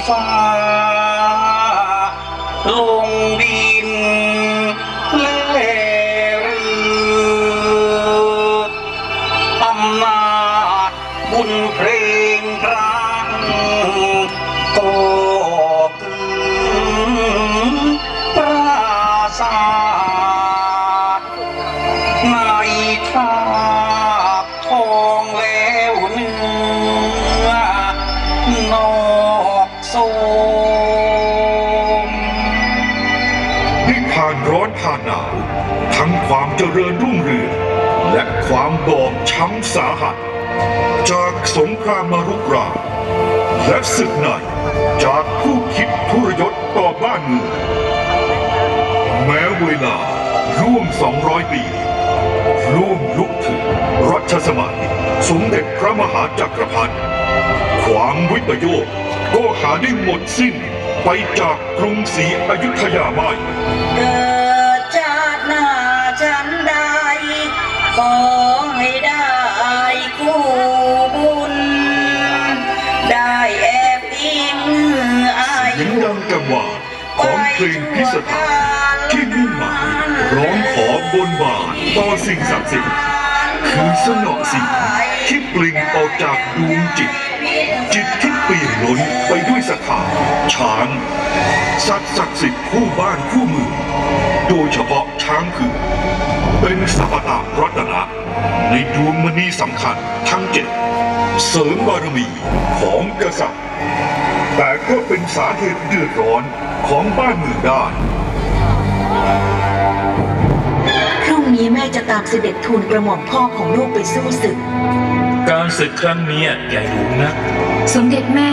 ฟ้าลงดินเล่รืออำนาจบุญเพลงพระก็คือปราสาทในทาบทองแล้วเนื้อนอกโสมได้ผ่านร้อนผ่านหนาวทั้งความเจริญรุ่งเรืองและความบอบช้ำสาหัสจากสงครามมารุกรานและศึกในจากผู้คิดทุรยศต่อบ้านเมืองแม้เวลาร่วม200 ปีร่วมลุกถึงรัชสมัยสมเด็จพระมหาจักรพรรดิความวิปโยคก็หาได้หมดสิ้นไปจากกรุงศรีอยุธยาไม่เกิดชาติหน้าฉันใดขอให้ได้คู่บุญได้แอบอิงเสียงดังกังวานของเพลงพิสดารที่มุ่งหมายร้องขอบนบานต่อสิ่งศักดิ์สิทธิ์คือสนอสีที่ปลิ่งออกจากดวงจิตที่เปี่ยมล้นไปด้วยศรัทธาช้างสัตว์ศักดิ์สิทธิ์คู่บ้านคู่เมืองโดยเฉพาะช้างคือเป็นสัพพะรัตนะในดวงมณีสำคัญทั้ง7เสริมบารมีของกษัตริย์แต่ก็เป็นสาเหตุเดือดร้อนของบ้านเมืองได้พรุ่งนี้แม่จะตามเสด็จทูลกระหม่อมพ่อของลูกไปสู้ศึกการศึกครั้งนี้ใหญ่หลวงนะสมเด็จแม่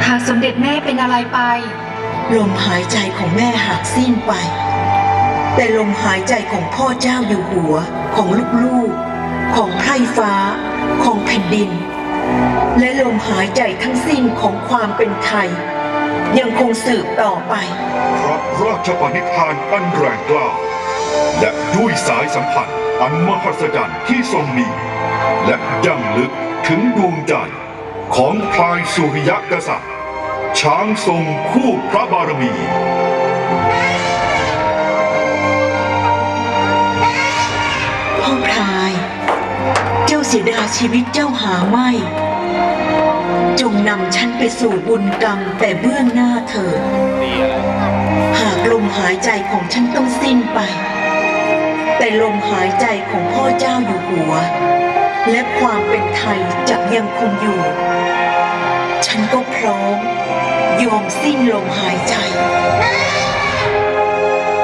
หากสมเด็จแม่เป็นอะไรไปลมหายใจของแม่หากสิ้นไปแต่ลมหายใจของพ่อเจ้าอยู่หัวของลูกๆของไพร่ฟ้าของแผ่นดินและลมหายใจทั้งสิ้นของความเป็นไทยยังคงสืบต่อไปพระราชปณิธานอันแรงกล้าและด้วยสายสัมพันธ์อันมหัศจรรย์ที่ทรงมีและยั่งลึกถึงดวงใจของพลายสุริยะกษัตริย์ช้างทรงคู่พระบารมีพ่อพลายเจ้าเสียดายชีวิตเจ้าหาไม่จงนำฉันไปสู่บุญกรรมแต่เบื้องหน้าเถิดหากลมหายใจของฉันต้องสิ้นไปแต่ลมหายใจของพ่อเจ้าอยู่หัวและความเป็นไทยจะยังคงอยู่ฉันก็พร้อมยอมสิ้นลมหายใจ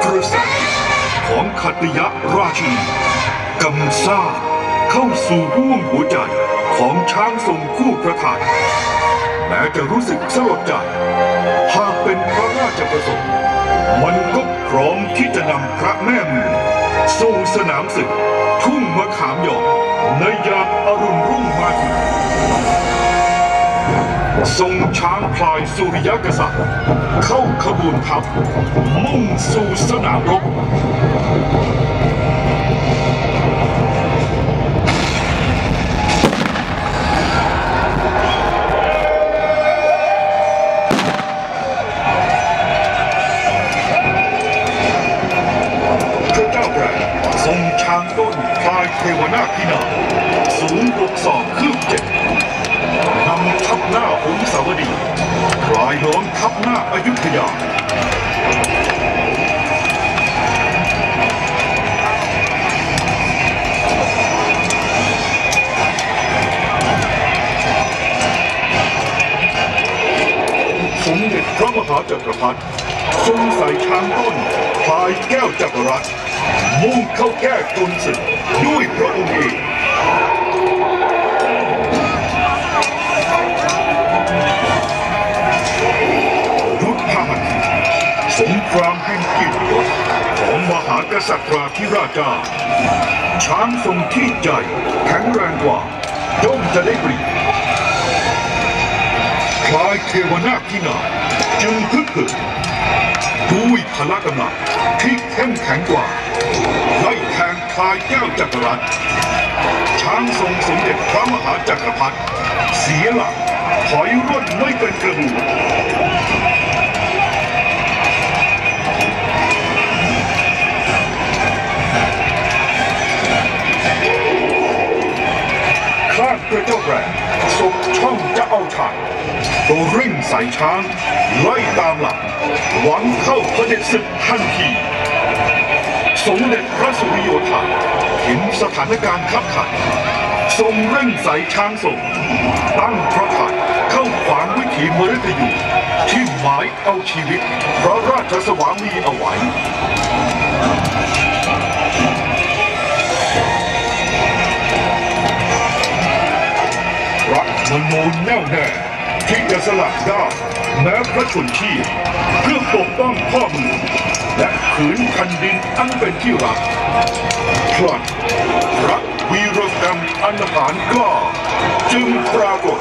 กระแสของขัตติยราชินีกำซ่าเข้าสู่ร่วงหัวใจของช้างทรงคู่พระไทยแม้จะรู้สึกสลดใจหากเป็นพระราชประสงค์มันก็พร้อมที่จะนำพระแม่เมืองสู่สนามศึกทุ่งมะขามหยองในยามอรุณรุ่งมาถึงทรงช้างพลายสุริยะกษัตริย์เข้าขบวนทัพมุ่งสู่สนามรบทรงช้างต้นพลายเทวนาคพินาศสูง6 ศอกคืบ7นำทัพหน้าหงสาวดีรายล้อมทัพหน้าอยุธยาสมเด็จพระมหาจักรพรรดิทรงใส่ช้างต้นพลายแก้วจักรวรรดิมุ่งเข้าแก้กลศึกด้วยพระองค์เองยุทธหัตถีสงครามแห่งเกียรติยศของมหากษัตริย์ธิราชาช้างทรงที่ใจแข็งแรงกว่าย่อมจะได้เปรียบพลายเทวนาคพินาศจึงพึกเหิมด้วยพละกำลังที่เข้มแข็งกว่าไล่แทงพลายแก้วจักรวรรดิช้างทรงสมเด็จพระมหาจักรพรรดิเสียหลัก ถอยร่นไม่เป็นกระบวนข้างพระเจ้าแกร่งศพช่องจะเอาชัยตัวเร่งสายช้างไล่ตามหลังหวังเข้าเผด็จศึกทันทีสมเด็จพระสุริโยไทยเห็นสถานการณ์ขับขันทรงเร่งสายช้างส่งตั้งพระทัยเข้าขวางวิถีมฤตยูที่หมายเอาชีวิตพระราชสวามีเอาไว้รักมโนแน่วแน่ที่จะสลัดได้แม้พระชนชีพเพื่อปกป้องพ่อเมืองและขืนแผ่นดินอันเป็นที่รักพลัดรักวีรกรรมอันหาญกล้าจึงปรากฏ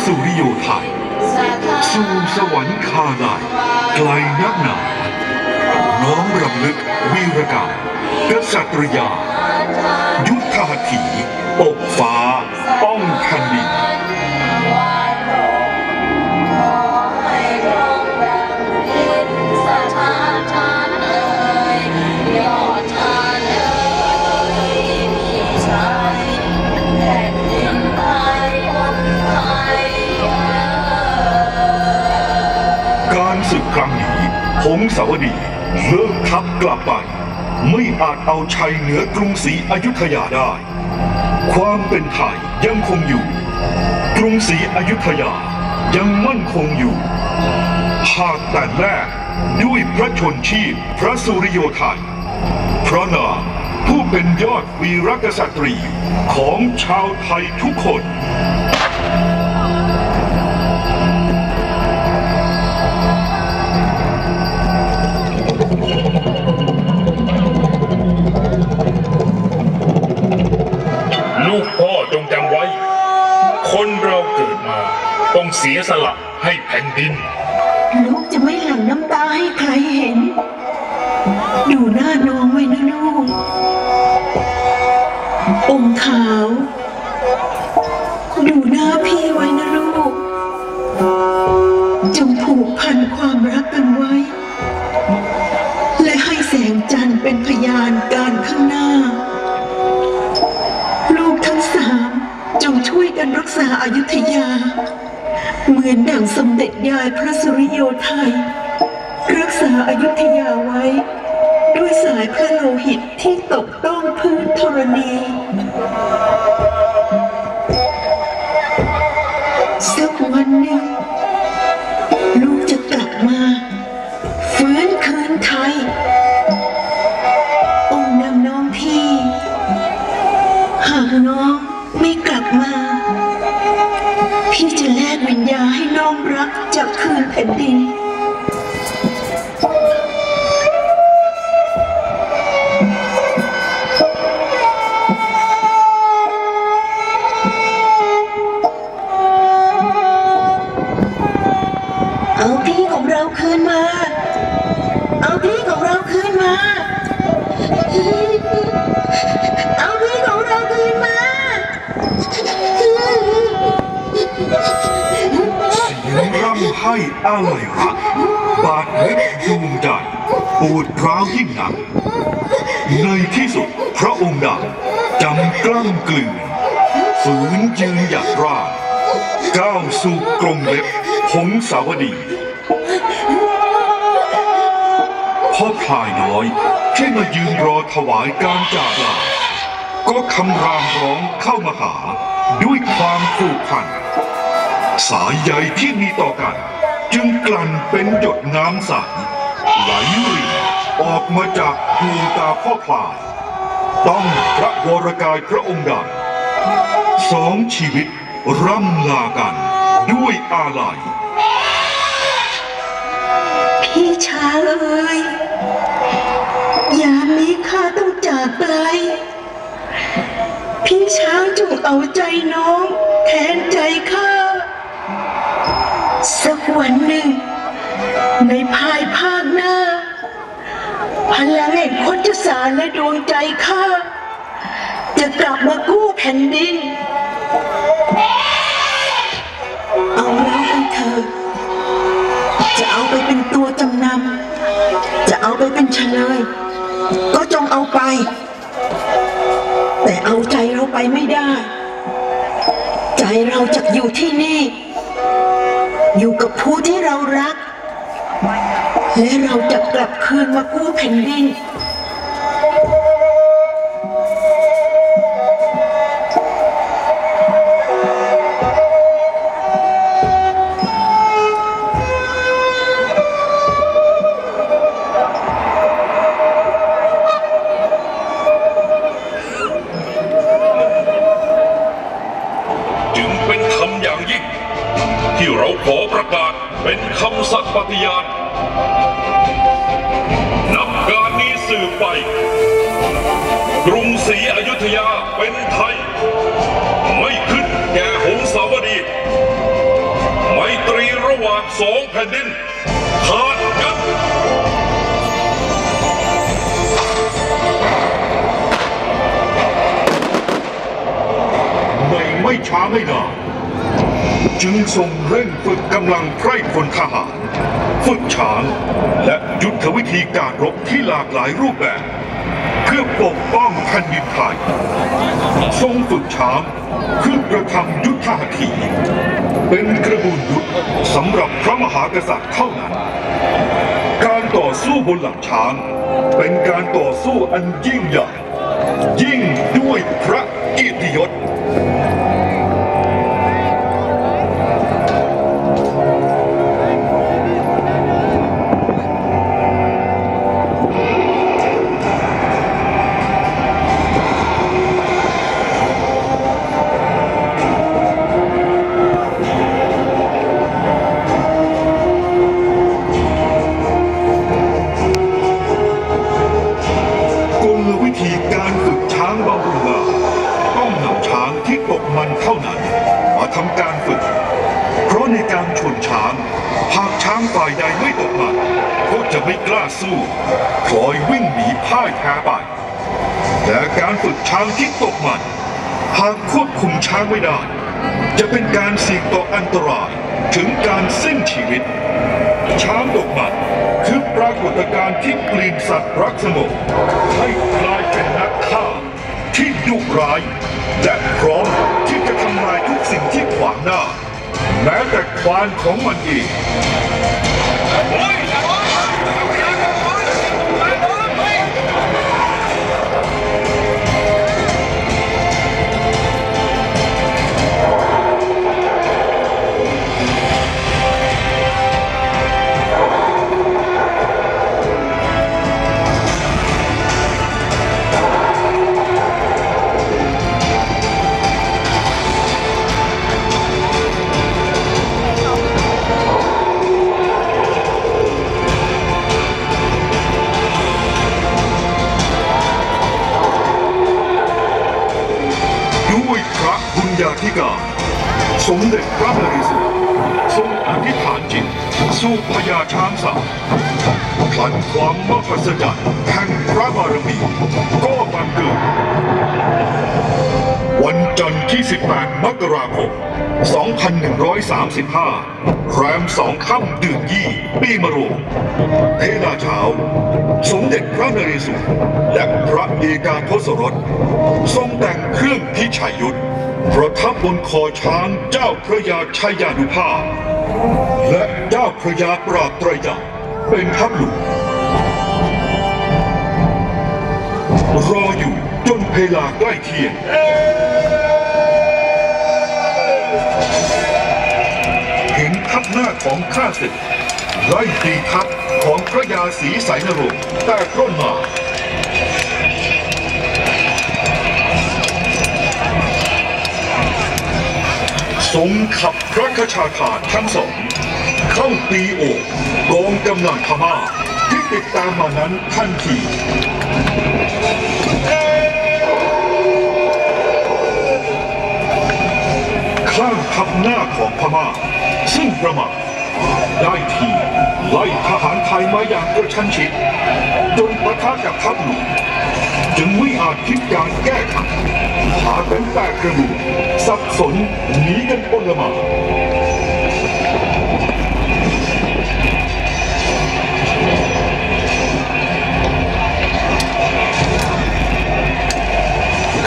สุริโยไทยสู่สวรรคาลัยไกลนักหนาน้อมรำลึกวีรกรรมกษัตริยายุทธหัตถีปกฟ้าป้องแผ่นดินศึกครั้งนี้หงสาวดีเลิกทัพกลับไปไม่อาจเอาชัยเหนือกรุงศรีอยุธยาได้ความเป็นไทยยังคงอยู่กรุงศรีอยุธยายังมั่นคงอยู่หากแต่แรกด้วยพระชนชีพพระสุริโยไทยพระนามผู้เป็นยอดวีรกษัตริย์ของชาวไทยทุกคนลูกพ่อจงจำไว้คนเราเกิดมาต้องเสียสละให้แผ่นดินลูกจะไม่หลั่งน้ำตาให้ใครเห็นดูหน้าน้องไว้นะลูกองค์ขาวดูหน้าพี่ไว้นะลูกจงผูกพันความรักกันไว้และให้แสงจันทร์เป็นพยานการข้างหน้าลูกทั้งสามจงช่วยกันรักษาอยุธยาเหมือนดั่งสมเด็จยายพระสุริโยไทยรักษาอยุธยาไว้ด้วยสายพระโลหิตที่ตกต้องพื้นธรณีสักวันหนึ่งลูกจะกลับมาฟื้นคืนไทยองค์นำน้องพี่หากน้องไม่กลับมาพี่จะแลกวิญญาณให้น้องรักจากคืนแผ่นดินเอาพี่ของเราคืนมาเอาพี่ของเราคืนมาเอาพี่ของเราคืนมาเสียงร่ำไห้อะไรรักบาดลึกดวงใจปวดร้าวยิ่งหนัก ในที่สุดพระองค์ดำจำกล้ำกลืนฝืนยืนหยัดร่างก้าวสู่กรงเล็บหงสาวดีพ่อพลายน้อยที่มายืนรอถวายการจากลาก็คำรามร้องเข้ามาหาด้วยความผูกพันสายใยที่มีต่อกันจึงกลั่นเป็นหยดน้ำใสไหลรินออกมาจากดวงตาพ่อพลายต้องพระวรกายพระองค์ดำสองชีวิตร่ำลากันด้วยอาลัยพี่ชายเอ๋ยยามนี้ข้าต้องจากไกลพี่ช้างจงเอาใจน้องแทนใจข้าสักวันหนึ่งในภายภาคหน้าพลังแห่งโคจรสารและดวงใจข้าจะกลับมากู้แผ่นดินเอาแล้วกันเถอะจะเอาไปเป็นตัวจำนำจะเอาไปเป็นเฉลยก็จงเอาไปแต่เอาใจเราไปไม่ได้ใจเราจะอยู่ที่นี่อยู่กับผู้ที่เรารักและเราจะกลับคืนมากู้แผ่นดินที่เราขอประกาศเป็นคำสัตย์ปฏิญาณนับการนี้สืบไปกรุงศรีอยุธยาเป็นไทยไม่ขึ้นแก่หงสาวดีไมตรีระหว่างสองแผ่นดินขาดกันไม่ช้าไม่นานจึงทรงเร่งฝึกกำลังไพร่พลทหารฝึกช้างและยุทธวิธีการรบที่หลากหลายรูปแบบเพื่อปกป้องแผ่นดินไทยทรงฝึกช้างเพื่อกระทำยุทธหัตถีเป็นกระบวนยุทธสำหรับพระมหากษัตริย์เท่านั้นการต่อสู้บนหลังช้างเป็นการต่อสู้อันยิ่งใหญ่ยิ่งด้วยพระเกียรติยศเท่านั้นมาทำการฝึกเพราะในการชนช้างหากช้างฝ่ายใดไม่ตกมันก็จะไม่กล้าสู้พลอยวิ่งหนีพ่ายแพ้ไปแต่การฝึกช้างที่ตกมันหากควบคุมช้างไม่ได้จะเป็นการเสี่ยงต่ออันตรายถึงการสิ้นชีวิตช้างตกมันคือปรากฏการณ์ที่เปลี่ยนสัตว์รักสงบให้กลายเป็นนักฆ่าที่ดุร้ายและพร้อมที่จะทำลายทุกสิ่งที่ขวางหน้าแม้แต่ควานของมันเองยาธิการสมเด็จพระนเรศวรทรงอธิษฐานจิตสู่พญาช้างสาวพลันความมหัศจรรย์แห่งพระบารมีก็บังเกิดวันจันทร์ที่ 18 มกราคม 2135 แรม 2 ค่ำเดือนยี่ปีมะโรงเวลาเช้า สมเด็จพระนเรศวรและพระเอกาทศรสทรงแต่งเครื่องพิชัยยุทธประทับบนคอช้างเจ้าพระยาชัยยานุภาพและเจ้าพระยาปราบไตรยักษ์เป็นทัพหลวงรออยู่จนเวลาใกล้เที่ยงเห็นทัพหน้าของข้าศึกไล่ตีทัพของพระยาศรีสายนรงค์แต่ร่นมาทรงขับพระคชาคารทั้งสองเข้าตีโอบกองกำลังพม่าที่ติดตามมานั้นทันทีข้างทัพหน้าของพม่าซึ่งประมาทได้ทีไล่ทหารไทยมาอย่างกระชั้นชิดจนปะทะกับทัพหลวงจึงไม่อาจคิดการแก้ไขพากันแตกกระดูกสับสนหนีกันอ้นละหม่าน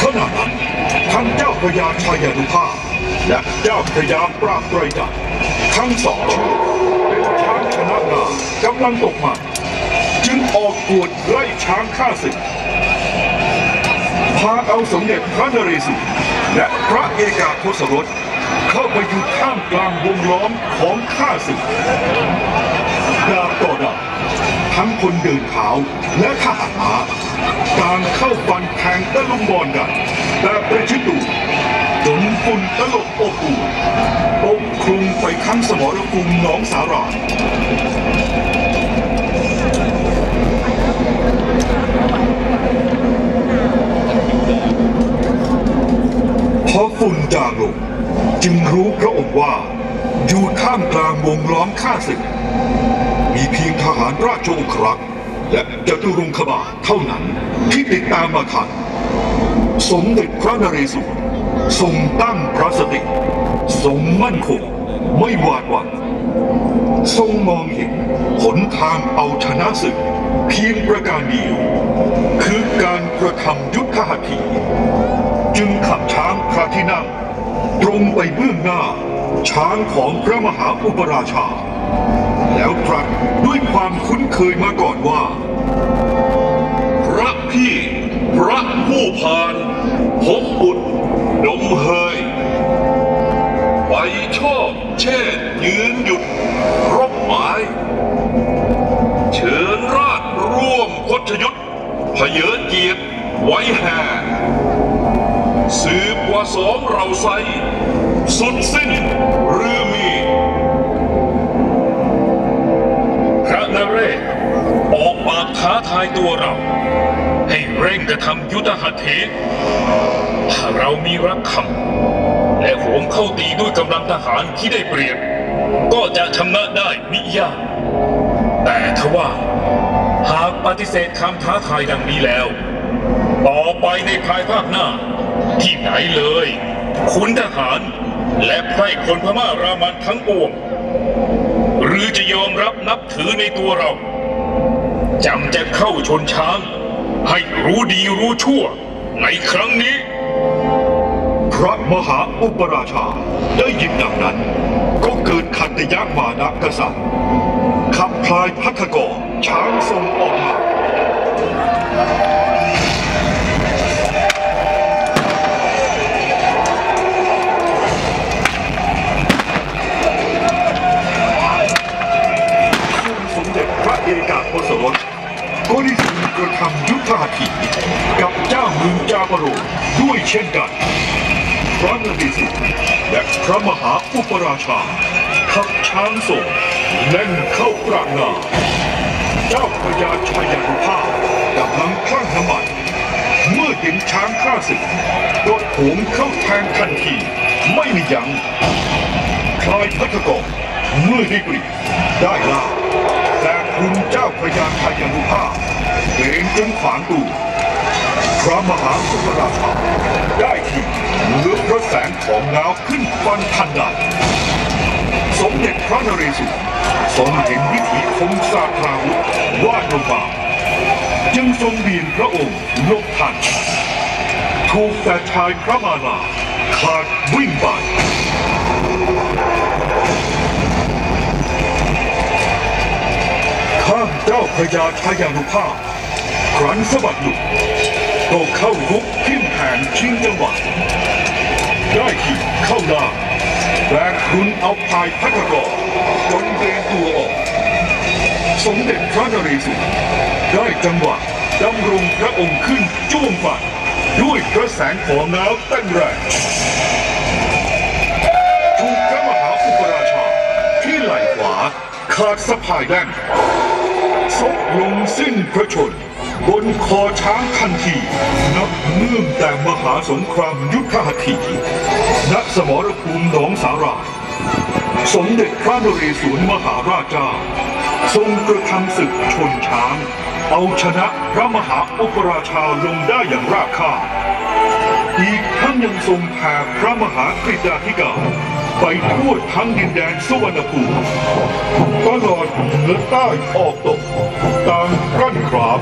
ขณะนั้นทั้งเจ้าพระยาชัยยานุภาพและเจ้าพระยาปราบไตรยักษ์ทั้งสองเป็นช้างชนะงากำลังตกมันจึงออกกวดไล่ช้างฆ่าศึกพาเอาสมเด็จพระนเรศวรและพระเอกาทศรสเข้าไปอยู่ท่ามกลางวงล้อมของข้าศึกดาบต่อดาบทั้งคนเดินเท้าและทหารม้าต่างเข้าฟันแทงตะลุมบอลกันแต่ประชิดตัวจนฝุ่นตลบอบอุ่นปกคลุมไปทั้งสมรภูมิหนองสาหร่ายพอฝุ่นจางลงจึงรู้พระองค์ว่าอยู่ท่ามกลางวงล้อมข้าศึกมีเพียงทหารราชองครักษ์และจตุรงคบาลเท่านั้นที่ติดตามมาทันสมเด็จพระนเรศวรทรงตั้งพระสติทรงมั่นคงไม่หวาดหวั่นทรงมองเห็นหนทางเอาชนะศึกเพียงประการเดียวคือการกระทำยุทธหัตถีจึงขับช้างพระที่นั่งตรงไปเบื้องหน้าช้างของพระมหาอุปราชาแล้วตรัสด้วยความคุ้นเคยมาก่อนว่าพระพี่พระผู้พานพบบุตรดมเฮยไปชอบเช่นยืนหยุดรบหมายเชิญราชร่วมพจยุทธพเยอเกียรติไว้แห่สืบว่าสองเราไซสุดสิ้นหรือมีพระนเรศออกปากท้าทายตัวเราให้เร่งกระทำยุทธหัตถีถ้าเรามีรักคำและโหมเข้าตีด้วยกำลังทหารที่ได้เปรียบก็จะชนะได้มิยากแต่ทว่าหากปฏิเสธคำท้าทายดังนี้แล้วต่อไปในภายภาคหน้าที่ไหนเลยขุนทหารและไพร่คนพม่ารามันทั้งปวงหรือจะยอมรับนับถือในตัวเราจำจะเข้าชนช้างให้รู้ดีรู้ชั่วในครั้งนี้พระมหาอุปราชาได้ยินดังนั้นก็เกิดขัตติยมานะกษัตริย์ขับพลายพัทกรช้างทรงออกมาสมเด็จพระเอกาทศรสก็ได้ทรงกระทำยุทธหัตถีกับเจ้าเมืองจาปโรด้วยเช่นกันพระนเรศวรและพระมหาอุปราชาขับช้างส่งเล่นเข้าปราบงาเจ้าพระยาชัยยานุภาพกำลังคลั่งน้ำมันเมื่อเห็นช้างข้าศึกก็โหมเข้าแทงทันทีไม่มียั้งพลายพัทกรเมื่อได้ปรีได้ล่าแต่คุณเจ้าพระยาชัยยานุภาพเก่งจนขวางตัวพระมหาอุปราชาได้ทีเหลือพระแสงของเงาขึ้นฟันทันใดสมเด็จพระนเรศวรทรงเห็นวิถีคมสาคราวุธวาดลงมา จึงทรงเบียนพระองค์ลบทันถูกแต่ชายพระมาลาขาดวิ่งไปข้างเจ้าพระยาชายานุภาพครั้นสะบัดหลุดก็เข้ารุกทิ่มแขนชิงจังหวะได้ทีเข้าล่างแบกรุนเอาพายพัทรกจนเบนตัวออกสมเด็จพระนเรศวรได้จังหวะดำรงพระองค์ขึ้นจ้วงฟันด้วยกระแสงของน้ำเต้นแรงถูกพระมหาอุปราชาที่ไหล่ขวาขาดสะพายแน่นซบลงสิ้นพระชนบนคอช้างทันทีนับเนื่องแต่มหาสงครามยุทธหัตถีณสมรภูมิหนองสาหร่ายสมเด็จพระนเรศวรมหาราชเจ้าทรงกระทำศึกชนช้างเอาชนะพระมหาอุปราชาลงได้อย่างราบคาบอีกทั้งยังทรงแผ่พระมหากฤษฎาธิการไปทั่วทั้งดินแดนสุวรรณภูมิตลอดเหนือใต้ออกตกต่างกลั้นกราม